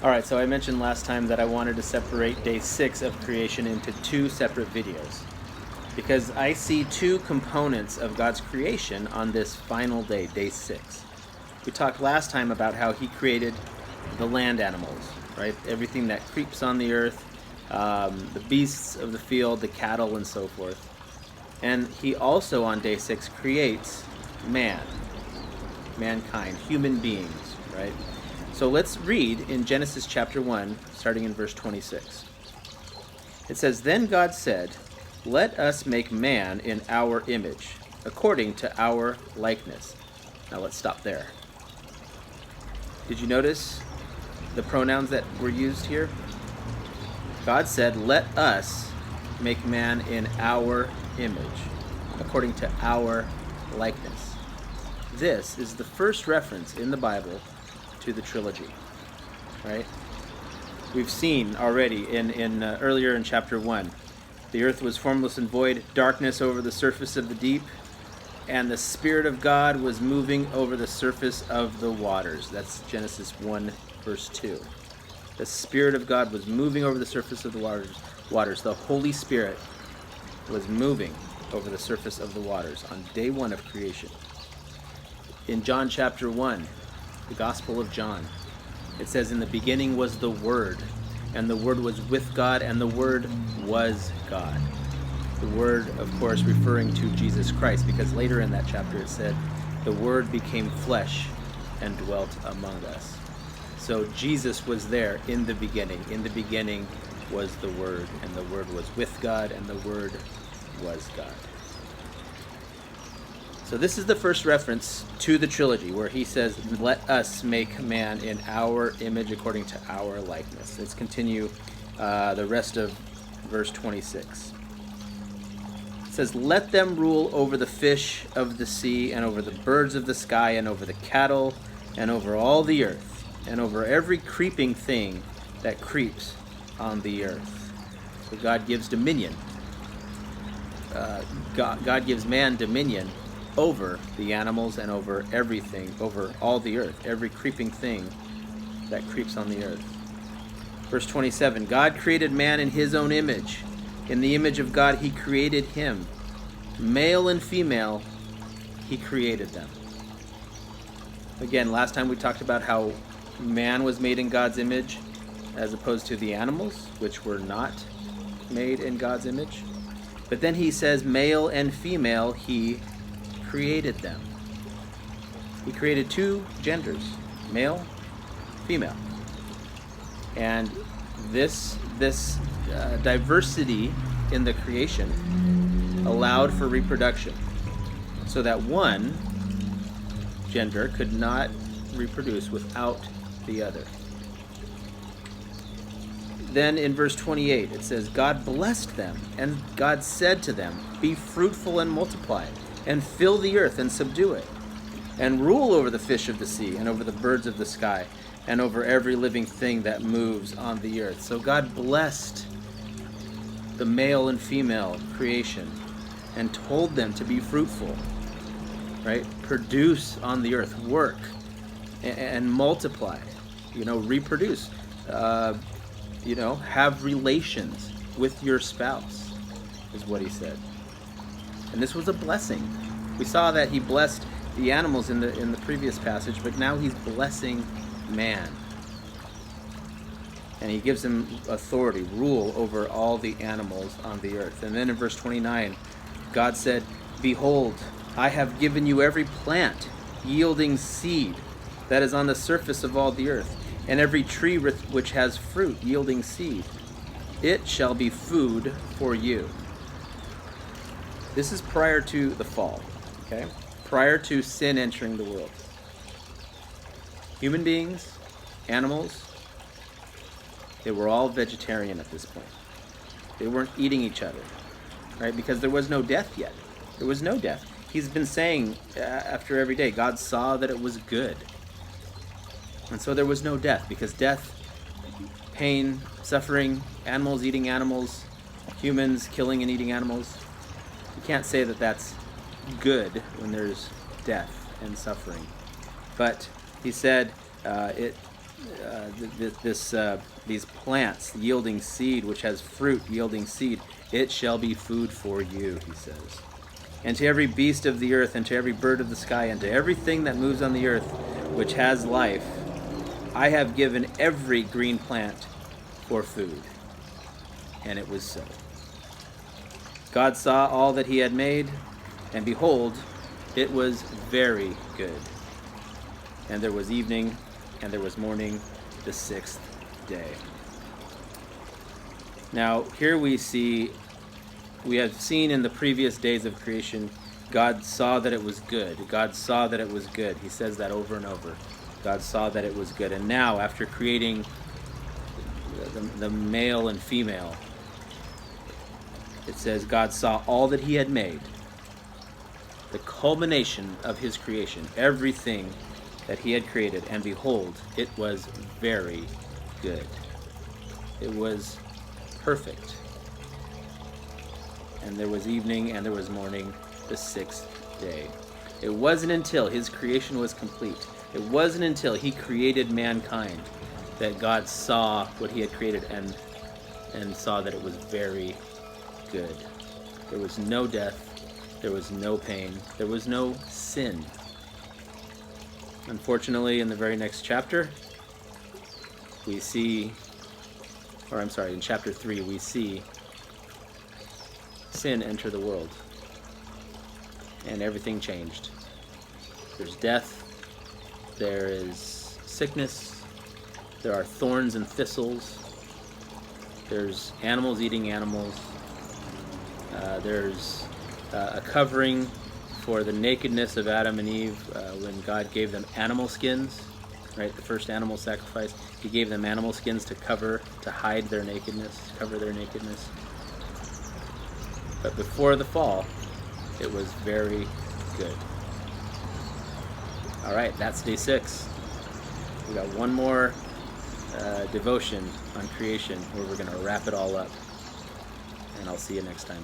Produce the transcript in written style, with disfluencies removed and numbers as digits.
All right, so I mentioned last time that I wanted to separate day 6 of creation into two separate videos because I see two components of God's creation on this final day, day 6. We talked last time about how he created the land animals, right? Everything that creeps on the earth, the beasts of the field, the cattle, and so forth. And he also on day 6 creates mankind, human beings, right? So let's read in Genesis chapter 1, starting in verse 26. It says, "Then God said, 'Let us make man in our image, according to our likeness.'" Now let's stop there. Did you notice the pronouns that were used here? God said, "Let us make man in our image, according to our likeness." This is the first reference in the Bible to the trilogy, right? We've seen already in earlier in chapter 1, the earth was formless and void, darkness over the surface of the deep, and the Spirit of God was moving over the surface of the waters. That's Genesis 1, verse 2. The Spirit of God was moving over the surface of the waters. The Holy Spirit was moving over the surface of the waters on day 1 of creation. In John chapter 1, the Gospel of John, it says, "In the beginning was the Word, and the Word was with God, and the Word was God." The Word, of course, referring to Jesus Christ, because later in that chapter it said, "The Word became flesh and dwelt among us." So Jesus was there in the beginning. In the beginning was the Word, and the Word was with God, and the Word was God. So this is the first reference to the trilogy where he says, "Let us make man in our image according to our likeness." Let's continue the rest of verse 26. It says, "Let them rule over the fish of the sea and over the birds of the sky and over the cattle and over all the earth and over every creeping thing that creeps on the earth." So God gives dominion. God gives man dominion over the animals and over everything, over all the earth, every creeping thing that creeps on the earth. Verse 27, "God created man in his own image. In the image of God he created him. Male and female he created them." Again, last time we talked about how man was made in God's image as opposed to the animals, which were not made in God's image. But then he says male and female he created them. He created two genders, male, female. And this diversity in the creation allowed for reproduction so that one gender could not reproduce without the other. Then in verse 28 it says, "God blessed them, and God said to them, 'Be fruitful and multiply, and fill the earth and subdue it, and rule over the fish of the sea, and over the birds of the sky, and over every living thing that moves on the earth.'" So God blessed the male and female creation and told them to be fruitful, right? Produce on the earth, work, and multiply, reproduce, have relations with your spouse, is what he said. And this was a blessing. We saw that he blessed the animals in the previous passage, but now he's blessing man. And he gives him authority, rule over all the animals on the earth. And then in verse 29, God said, "Behold, I have given you every plant yielding seed that is on the surface of all the earth, and every tree which has fruit yielding seed. It shall be food for you." This is prior to the fall, okay? Prior to sin entering the world. Human beings, animals, they were all vegetarian at this point. They weren't eating each other, right? Because there was no death yet. There was no death. He's been saying after every day, God saw that it was good. And so there was no death, because death, pain, suffering, animals eating animals, humans killing and eating animals, you can't say that that's good when there's death and suffering. But he said these plants yielding seed, which has fruit yielding seed, it shall be food for you, he says. And to every beast of the earth, and to every bird of the sky, and to everything that moves on the earth, which has life, I have given every green plant for food. And it was so. God saw all that he had made, and behold, it was very good. And there was evening, and there was morning, the sixth day. Now, here we have seen in the previous days of creation, God saw that it was good. God saw that it was good. He says that over and over. God saw that it was good. And now, after creating the male and female, it says God saw all that he had made, the culmination of his creation, everything that he had created, and behold, it was very good. It was perfect. And there was evening and there was morning, the sixth day. It wasn't until his creation was complete, it wasn't until he created mankind that God saw what he had created and saw that it was very good. There was no death, there was no pain, there was no sin. Unfortunately, in the very next chapter, we see, in chapter 3, we see sin enter the world. And everything changed. There's death, there is sickness, there are thorns and thistles, there's animals eating animals, there's a covering for the nakedness of Adam and Eve when God gave them animal skins, right? The first animal sacrifice, he gave them animal skins to hide their nakedness, cover their nakedness. But before the fall, it was very good. All right, that's day 6. We got one more devotion on creation where we're going to wrap it all up. And I'll see you next time.